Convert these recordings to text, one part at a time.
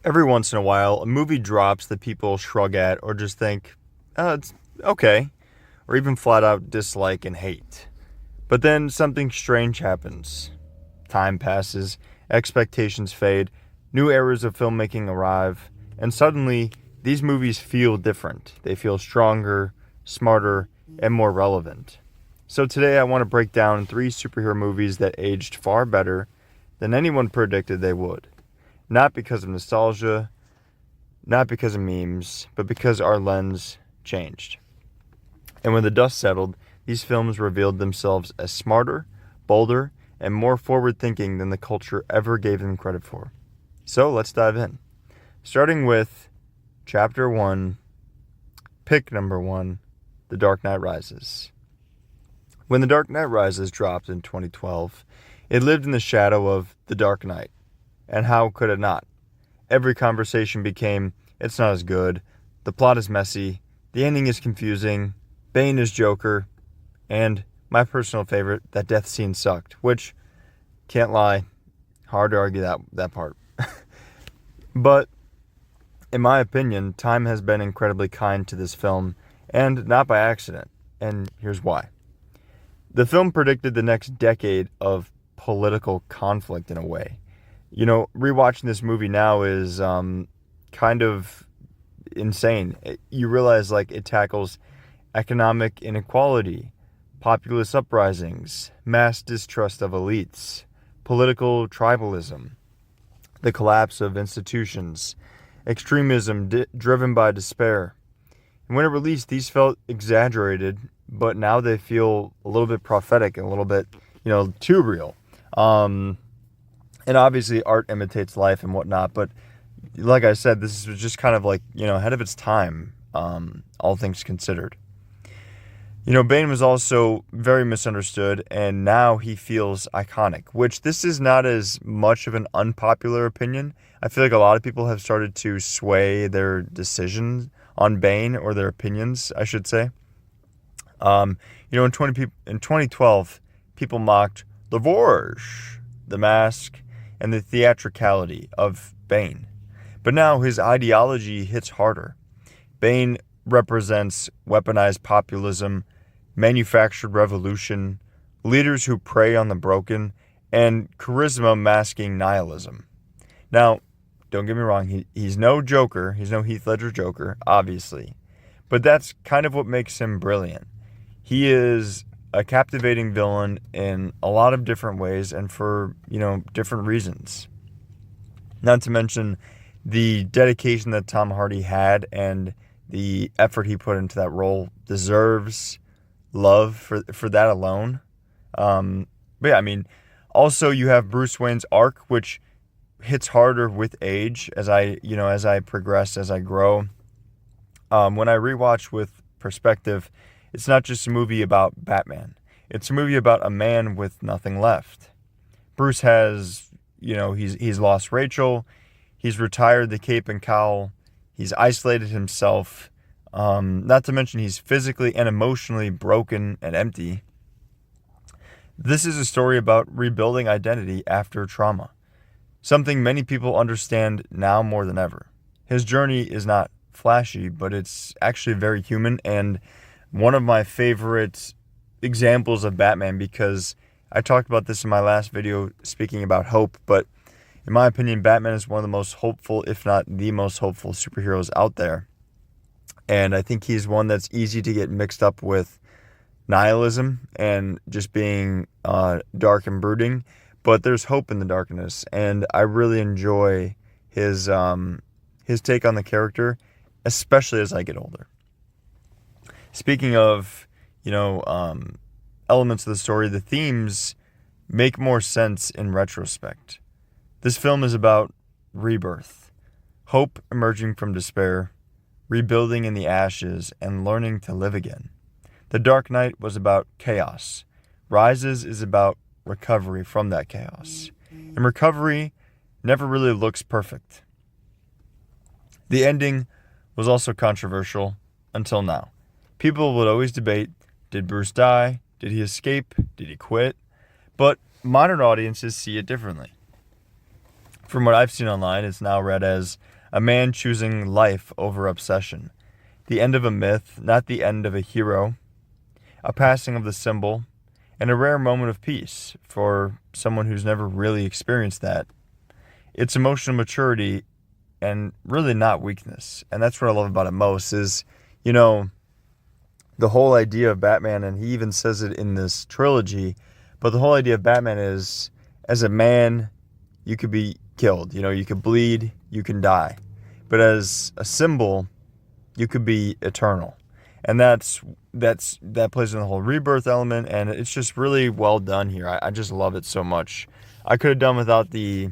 Every once in a while, a movie drops that people shrug at or just think, oh, it's okay, or even flat out dislike and hate. But then something strange happens. Time passes, expectations fade, new eras of filmmaking arrive, and suddenly these movies feel different. They feel stronger, smarter, and more relevant. So today I want to break down three superhero movies that aged far better than anyone predicted they would. Not because of nostalgia, not because of memes, but because our lens changed. And when the dust settled, these films revealed themselves as smarter, bolder, and more forward thinking than the culture ever gave them credit for. So let's dive in. Starting with Chapter 1, pick number 1, The Dark Knight Rises. When The Dark Knight Rises dropped in 2012, it lived in the shadow of The Dark Knight. And how could it not? Every conversation became, it's not as good, the plot is messy, the ending is confusing, Bane is Joker, and my personal favorite, that death scene sucked, which, can't lie, hard to argue that part. But, in my opinion, time has been incredibly kind to this film, and not by accident, and here's why. The film predicted the next decade of political conflict in a way. You know, rewatching this movie now is kind of insane. You realize like it tackles economic inequality, populist uprisings, mass distrust of elites, political tribalism, the collapse of institutions, extremism driven by despair. And when it released, these felt exaggerated, but now they feel a little bit prophetic and a little bit, too real. And obviously art imitates life and whatnot, but like I said, this was just kind of like, ahead of its time, all things considered. Bane was also very misunderstood, and now he feels iconic, which this is not as much of an unpopular opinion. I feel like a lot of people have started to sway their decisions on Bane, or their opinions, I should say. In 2012, people mocked the Vorge, the mask, and the theatricality of Bane. But now his ideology hits harder. Bane represents weaponized populism, manufactured revolution, leaders who prey on the broken, and charisma masking nihilism. Now, don't get me wrong, he's no Joker, he's no Heath Ledger Joker, obviously. But that's kind of what makes him brilliant. He is a captivating villain in a lot of different ways and for, different reasons. Not to mention the dedication that Tom Hardy had and the effort he put into that role deserves love for that alone. But yeah, I mean, also you have Bruce Wayne's arc, which hits harder with age as I progress, as I grow. When I rewatch with perspective, it's not just a movie about Batman. It's a movie about a man with nothing left. Bruce has, he's lost Rachel. He's retired the cape and cowl. He's isolated himself. Not to mention he's physically and emotionally broken and empty. This is a story about rebuilding identity after trauma. Something many people understand now more than ever. His journey is not flashy, but it's actually very human and one of my favorite examples of Batman, because I talked about this in my last video speaking about hope, but in my opinion, Batman is one of the most hopeful, if not the most hopeful superheroes out there. And I think he's one that's easy to get mixed up with nihilism and just being dark and brooding, but there's hope in the darkness, and I really enjoy his take on the character, especially as I get older. Speaking of, elements of the story, the themes make more sense in retrospect. This film is about rebirth, hope emerging from despair, rebuilding in the ashes, and learning to live again. The Dark Knight was about chaos. Rises is about recovery from that chaos. And recovery never really looks perfect. The ending was also controversial until now. People would always debate, did Bruce die? Did he escape? Did he quit? But modern audiences see it differently. From what I've seen online, it's now read as a man choosing life over obsession. The end of a myth, not the end of a hero. A passing of the symbol, and a rare moment of peace for someone who's never really experienced that. It's emotional maturity and really not weakness. And that's what I love about it most is, you know, the whole idea of Batman, and he even says it in this trilogy, but the whole idea of Batman is, as a man, you could be killed. You know, you could bleed, you can die. But as a symbol, you could be eternal. And that plays in the whole rebirth element, and it's just really well done here. I just love it so much. I could have done without the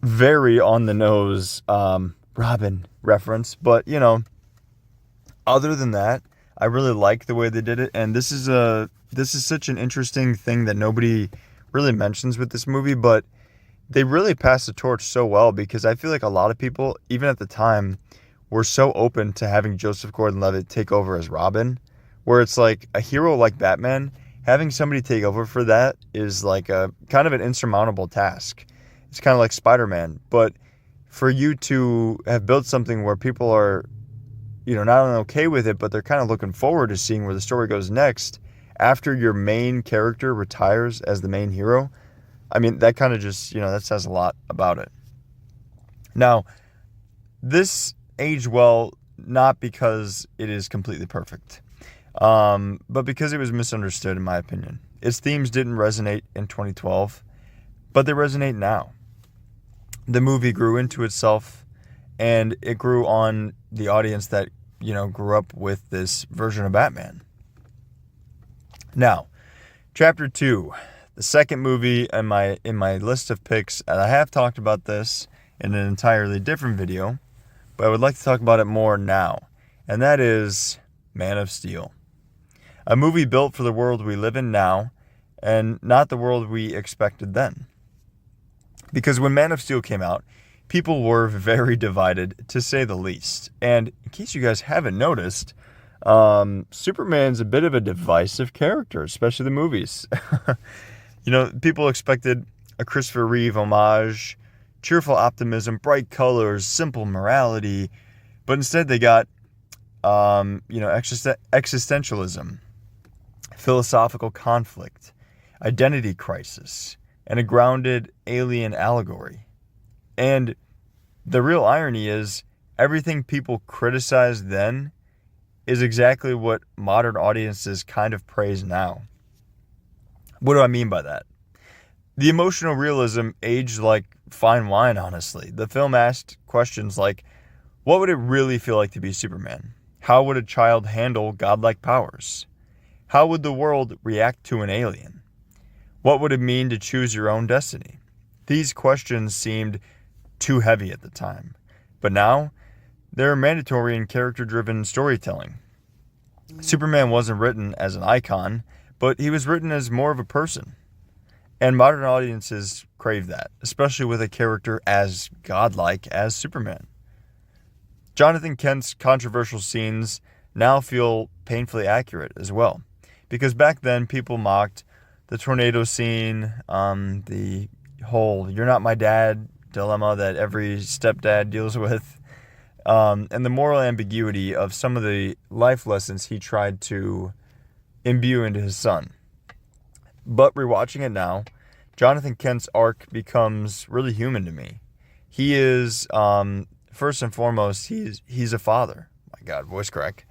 very on the nose Robin reference, but you know, other than that, I really like the way they did it. And this is such an interesting thing that nobody really mentions with this movie, but they really passed the torch so well, because I feel like a lot of people, even at the time, were so open to having Joseph Gordon-Levitt take over as Robin, where it's like a hero like Batman, having somebody take over for that is like a kind of an insurmountable task. It's kind of like Spider-Man, but for you to have built something where people are, you know, not only okay with it, but they're kind of looking forward to seeing where the story goes next after your main character retires as the main hero. I mean, that kind of just, you know, that says a lot about it. Now, this aged well, not because it is completely perfect, but because it was misunderstood, in my opinion. Its themes didn't resonate in 2012, but they resonate now. The movie grew into itself, and it grew on the audience that, you know, grew up with this version of Batman. Now, Chapter 2, the second movie in my list of picks, and I have talked about this in an entirely different video, but I would like to talk about it more now, and that is Man of Steel. A movie built for the world we live in now, and not the world we expected then. Because when Man of Steel came out, people were very divided, to say the least. And in case you guys haven't noticed, Superman's a bit of a divisive character, especially the movies. You know, people expected a Christopher Reeve homage, cheerful optimism, bright colors, simple morality, but instead they got, existentialism, philosophical conflict, identity crisis, and a grounded alien allegory. And the real irony is, everything people criticized then is exactly what modern audiences kind of praise now. What do I mean by that? The emotional realism aged like fine wine, honestly. The film asked questions like, what would it really feel like to be Superman? How would a child handle godlike powers? How would the world react to an alien? What would it mean to choose your own destiny? These questions seemed too heavy at the time, but now they're mandatory in character-driven storytelling. Superman wasn't written as an icon, but he was written as more of a person. And modern audiences crave that, especially with a character as godlike as Superman. Jonathan Kent's controversial scenes now feel painfully accurate as well, because back then people mocked the tornado scene, the whole "you're not my dad" dilemma that every stepdad deals with, and the moral ambiguity of some of the life lessons he tried to imbue into his son. But rewatching it now, Jonathan Kent's arc becomes really human to me. He is, first and foremost, he's a father. My God, voice crack.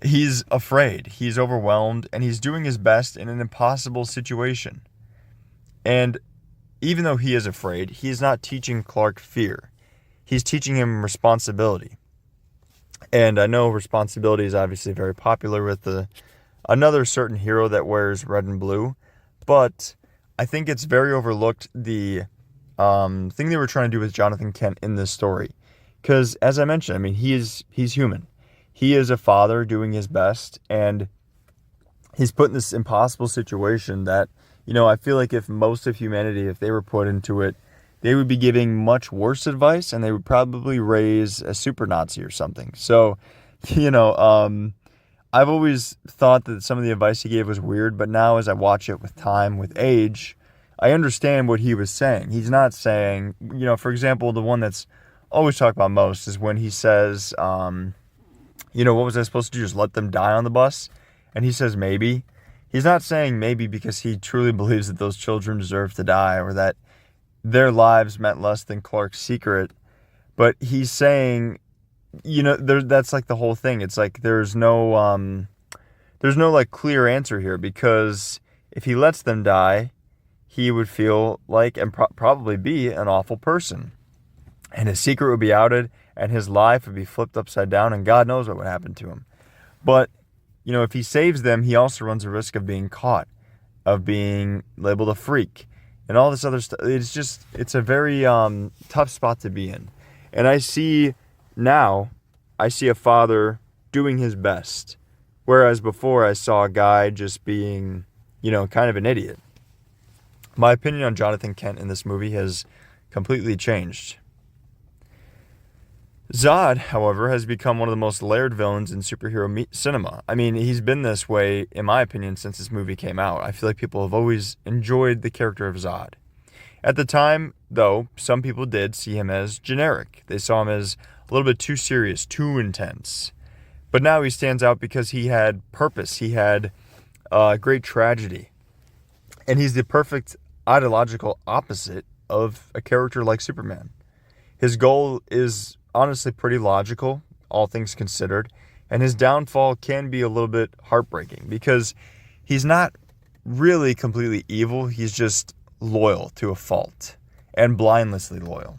He's afraid, he's overwhelmed, and he's doing his best in an impossible situation. And even though he is afraid, he's not teaching Clark fear. He's teaching him responsibility. And I know responsibility is obviously very popular with another certain hero that wears red and blue, but I think it's very overlooked the thing they were trying to do with Jonathan Kent in this story. Because, as I mentioned, I mean, he's human. He is a father doing his best, and he's put in this impossible situation that, you know, I feel like if most of humanity, if they were put into it, they would be giving much worse advice, and they would probably raise a super Nazi or something. So, you know, I've always thought that some of the advice he gave was weird, but now as I watch it with time, with age, I understand what he was saying. He's not saying, for example, the one that's always talked about most is when he says, what was I supposed to do? Just let them die on the bus? And he says maybe. He's not saying maybe because he truly believes that those children deserve to die or that their lives meant less than Clark's secret. But he's saying, that's like the whole thing. It's like there's no like clear answer here, because if he lets them die, he would feel like and probably be an awful person. And his secret would be outed and his life would be flipped upside down and God knows what would happen to him. But, if he saves them, he also runs a risk of being caught, of being labeled a freak and all this other stuff. It's a very tough spot to be in. And I see a father doing his best. Whereas before I saw a guy just being, kind of an idiot. My opinion on Jonathan Kent in this movie has completely changed. Zod, however, has become one of the most layered villains in superhero cinema. I mean, he's been this way, in my opinion, since this movie came out. I feel like people have always enjoyed the character of Zod. At the time, though, some people did see him as generic. They saw him as a little bit too serious, too intense. But now he stands out because he had purpose. He had great tragedy. And he's the perfect ideological opposite of a character like Superman. His goal is honestly pretty logical, all things considered. And his downfall can be a little bit heartbreaking because he's not really completely evil. He's just loyal to a fault and blindlessly loyal.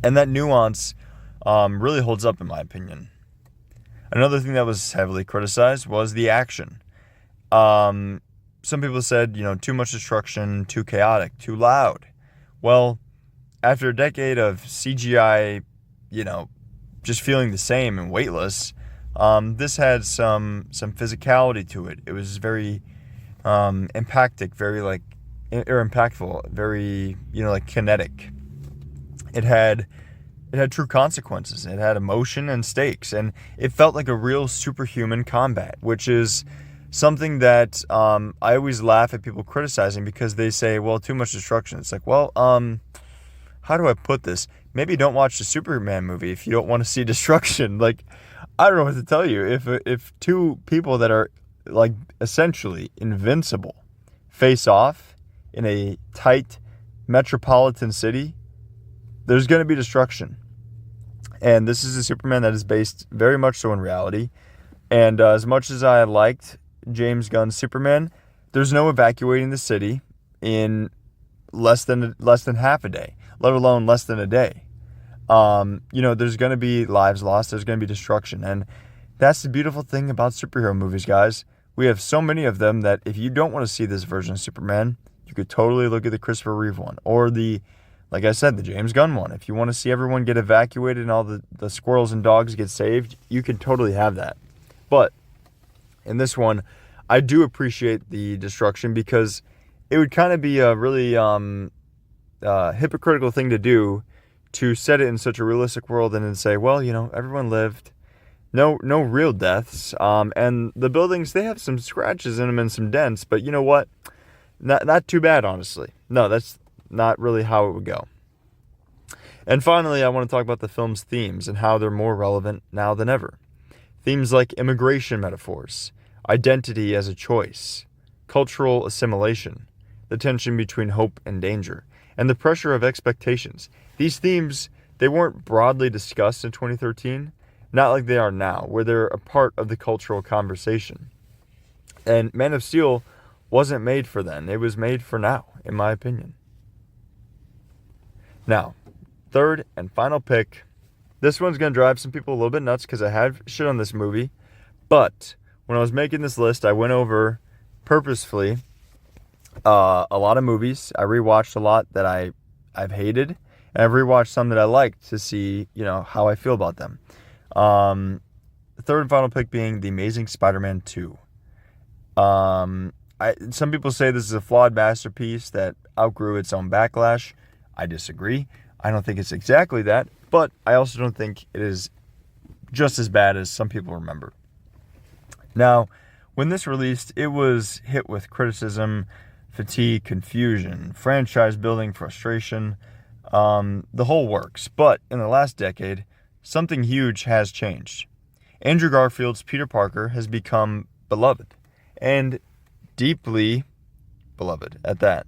And that nuance really holds up in my opinion. Another thing that was heavily criticized was the action. Some people said, too much destruction, too chaotic, too loud. Well, after a decade of CGI, just feeling the same and weightless, this had some physicality to it. It was very impactful, very, kinetic. It had true consequences. It had emotion and stakes, and it felt like a real superhuman combat, which is something that I always laugh at people criticizing because they say, well, too much destruction. It's like, well, how do I put this? Maybe don't watch the Superman movie if you don't want to see destruction. Like, I don't know what to tell you. If two people that are, like, essentially invincible face off in a tight metropolitan city, there's going to be destruction. And this is a Superman that is based very much so in reality. And as much as I liked James Gunn's Superman, there's no evacuating the city in less than half a day, let alone less than a day. There's going to be lives lost. There's going to be destruction. And that's the beautiful thing about superhero movies, guys. We have so many of them that if you don't want to see this version of Superman, you could totally look at the Christopher Reeve one or like I said, the James Gunn one. If you want to see everyone get evacuated and all the squirrels and dogs get saved, you can totally have that. But in this one, I do appreciate the destruction because it would kind of be a really hypocritical thing to do to set it in such a realistic world and then say, well, everyone lived. No real deaths. And the buildings, they have some scratches in them and some dents, but you know what? Not too bad, honestly. No, that's not really how it would go. And finally, I want to talk about the film's themes and how they're more relevant now than ever. Themes like immigration metaphors, identity as a choice, cultural assimilation, the tension between hope and danger, and the pressure of expectations. These themes, they weren't broadly discussed in 2013, not like they are now, where they're a part of the cultural conversation. And Man of Steel wasn't made for then. It was made for now, in my opinion. Now, third and final pick. This one's going to drive some people a little bit nuts because I have shit on this movie. But when I was making this list, I went over purposefully a lot of movies. I rewatched a lot that I've hated. And I've rewatched some that I liked to see, how I feel about them. The third and final pick being The Amazing Spider-Man 2. Some people say this is a flawed masterpiece that outgrew its own backlash. I disagree. I don't think it's exactly that, but I also don't think it is just as bad as some people remember. Now, when this released, it was hit with criticism fatigue, confusion, franchise building, frustration, the whole works. But in the last decade, something huge has changed. Andrew Garfield's Peter Parker has become beloved, and deeply beloved at that.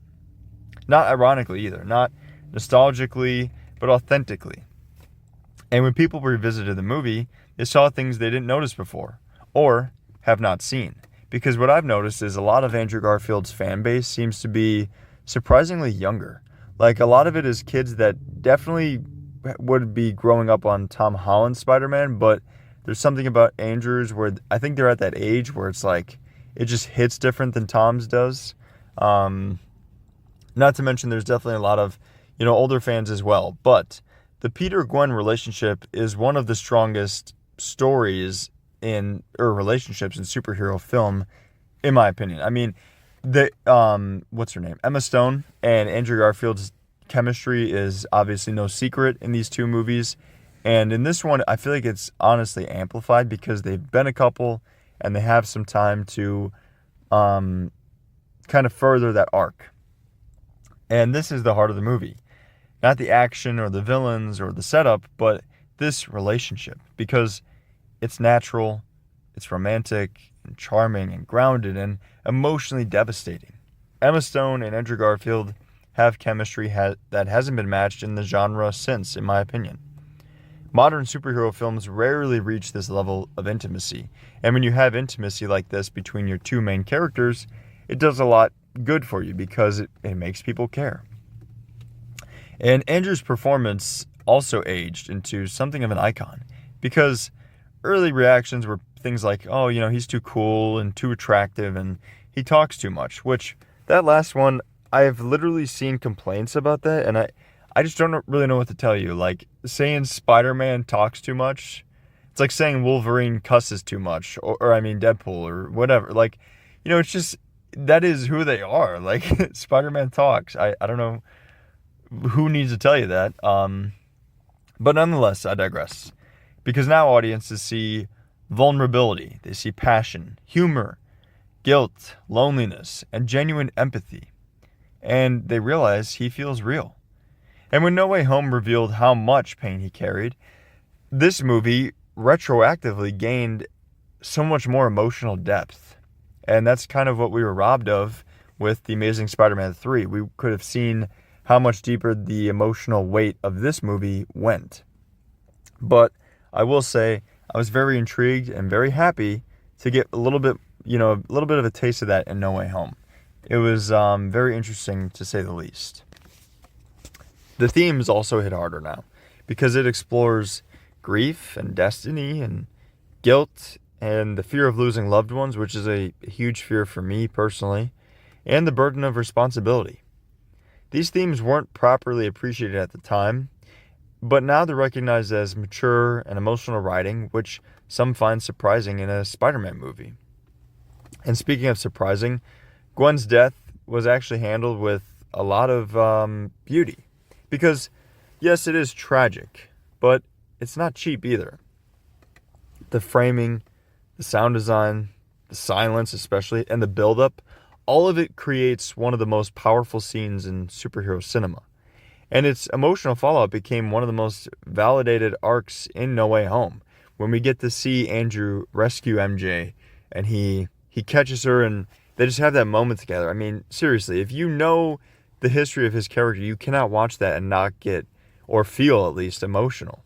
Not ironically either, not nostalgically, but authentically. And when people revisited the movie, they saw things they didn't notice before, or have not seen. Because what I've noticed is a lot of Andrew Garfield's fan base seems to be surprisingly younger. Like, a lot of it is kids that definitely would be growing up on Tom Holland's Spider-Man, but there's something about Andrew's where I think they're at that age where it's like, it just hits different than Tom's does. Not to mention there's definitely a lot of, older fans as well. But the Peter-Gwen relationship is one of the strongest stories or relationships in superhero film, in my opinion. I mean, what's her name? Emma Stone and Andrew Garfield's chemistry is obviously no secret in these two movies. And in this one, I feel like it's honestly amplified because they've been a couple and they have some time to kind of further that arc. And this is the heart of the movie. Not the action or the villains or the setup, but this relationship. Because it's natural, it's romantic, and charming, and grounded, and emotionally devastating. Emma Stone and Andrew Garfield have chemistry that hasn't been matched in the genre since, in my opinion. Modern superhero films rarely reach this level of intimacy. And when you have intimacy like this between your two main characters, it does a lot good for you because it makes people care. And Andrew's performance also aged into something of an icon because early reactions were things like, oh, he's too cool and too attractive and he talks too much, which that last one, I've literally seen complaints about that, and I just don't really know what to tell you. Like, saying Spider-Man talks too much, it's like saying Wolverine cusses too much, or I mean Deadpool or whatever. Like, it's just, that is who they are. Like, Spider-Man talks. I don't know who needs to tell you that. But nonetheless, I digress. Because now audiences see vulnerability, they see passion, humor, guilt, loneliness, and genuine empathy. And they realize he feels real. And when No Way Home revealed how much pain he carried, this movie retroactively gained so much more emotional depth. And that's kind of what we were robbed of with The Amazing Spider-Man 3. We could have seen how much deeper the emotional weight of this movie went. But I will say I was very intrigued and very happy to get a little bit of a taste of that in No Way Home. It was very interesting to say the least. The themes also hit harder now because it explores grief and destiny and guilt and the fear of losing loved ones, which is a huge fear for me personally, and the burden of responsibility. These themes weren't properly appreciated at the time, but now they're recognized as mature and emotional writing, which some find surprising in a Spider-Man movie. And speaking of surprising, Gwen's death was actually handled with a lot of beauty. Because, yes, it is tragic, but it's not cheap either. The framing, the sound design, the silence especially, and the build-up, all of it creates one of the most powerful scenes in superhero cinema. And its emotional fallout became one of the most validated arcs in No Way Home. When we get to see Andrew rescue MJ, and he catches her, and they just have that moment together. I mean, seriously, if you know the history of his character, you cannot watch that and not get, or feel at least, emotional.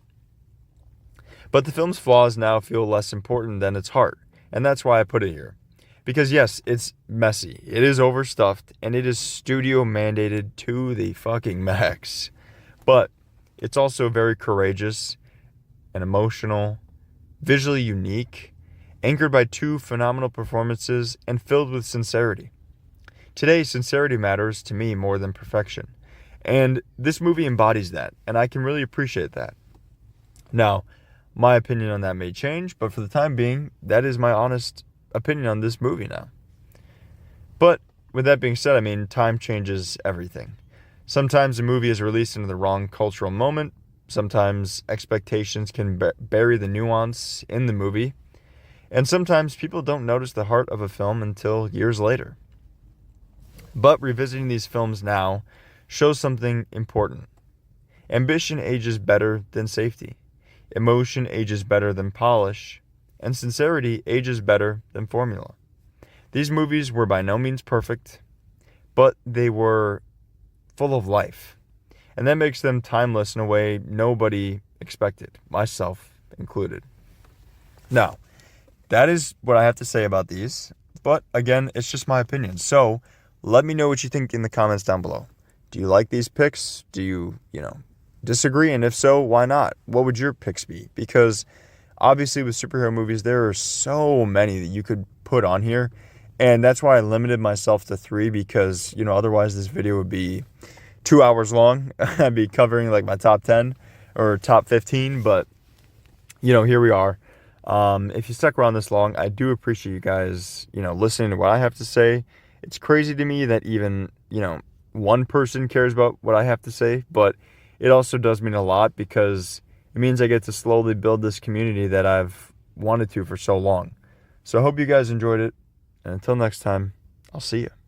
But the film's flaws now feel less important than its heart, and that's why I put it here. Because yes, it's messy, it is overstuffed, and it is studio mandated to the fucking max. But it's also very courageous and emotional, visually unique, anchored by two phenomenal performances, and filled with sincerity. Today, sincerity matters to me more than perfection. And this movie embodies that, and I can really appreciate that. Now, my opinion on that may change, but for the time being, that is my honest opinion on this movie now. But with that being said, I mean, time changes everything. Sometimes a movie is released into the wrong cultural moment. Sometimes expectations can bury the nuance in the movie. And sometimes people don't notice the heart of a film until years later. But revisiting these films now shows something important. Ambition ages better than safety. Emotion ages better than polish. And sincerity ages better than formula. These movies were by no means perfect, but they were full of life. And that makes them timeless in a way nobody expected, myself included. Now, that is what I have to say about these. But again, it's just my opinion. So let me know what you think in the comments down below. Do you like these picks? Do you, disagree? And if so, why not? What would your picks be? Because obviously with superhero movies, there are so many that you could put on here. And that's why I limited myself to 3 because, otherwise this video would be 2 hours long. I'd be covering like my top 10 or top 15. But, here we are. If you stuck around this long, I do appreciate you guys, listening to what I have to say. It's crazy to me that even, one person cares about what I have to say, but it also does mean a lot because it means I get to slowly build this community that I've wanted to for so long. So I hope you guys enjoyed it. And until next time, I'll see you.